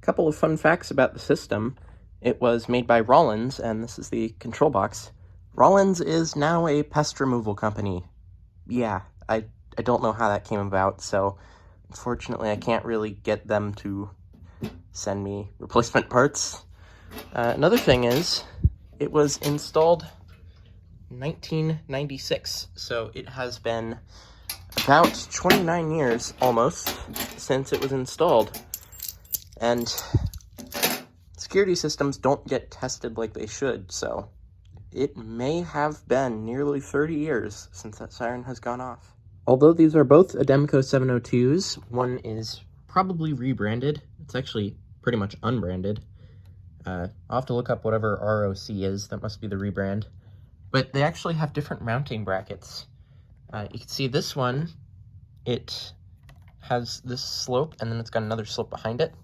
Couple of fun facts about the system. It was made by Rollins, and this is the control box. Rollins is now a pest removal company. Yeah, I don't know how that came about, so unfortunately I can't really get them to send me replacement parts. Another thing is, it was installed 1996, so it has been about 29 years, almost, since it was installed. And security systems don't get tested like they should, so it may have been nearly 30 years since that siren has gone off. Although these are both Ademco 702s, one is probably rebranded. It's actually pretty much unbranded. I'll have to look up whatever ROC is. That must be the rebrand. But they actually have different mounting brackets. You can see this one, it has this slope, and then it's got another slope behind it.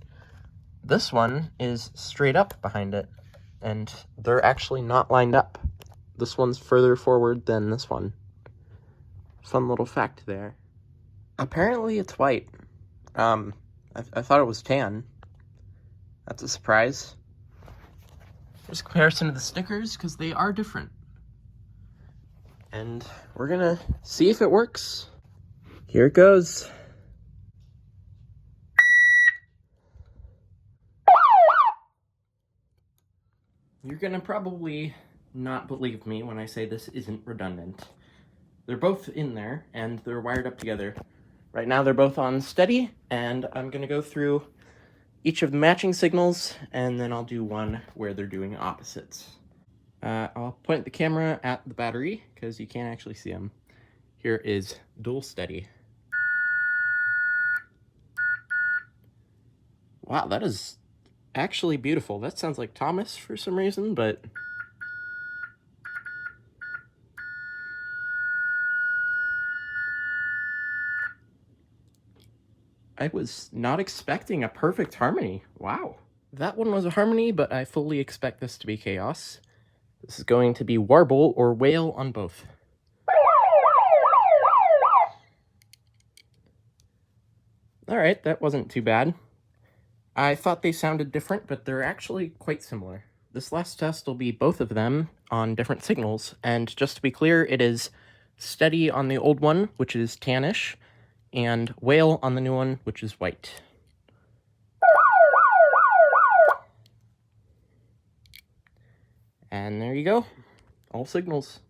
This one is straight up behind it, and they're actually not lined up. This one's further forward than this one. Fun little fact there. Apparently it's white. I thought it was tan. That's a surprise. Here's a comparison to the stickers, because they are different. And we're gonna see if it works. Here it goes. You're gonna probably not believe me when I say this isn't redundant. They're both in there, and they're wired up together. Right now they're both on steady, and I'm gonna go through each of the matching signals, and then I'll do one where they're doing opposites. I'll point the camera at the battery, because you can't actually see them. Here is dual steady. Wow, that is actually beautiful. That sounds like Thomas for some reason, but I was not expecting a perfect harmony. Wow. That one was a harmony, but I fully expect this to be chaos. This is going to be warble or wail on both. Alright, that wasn't too bad. I thought they sounded different, but they're actually quite similar. This last test will be both of them on different signals, and just to be clear, it is steady on the old one, which is tannish, and wail on the new one, which is white. And there you go, all signals.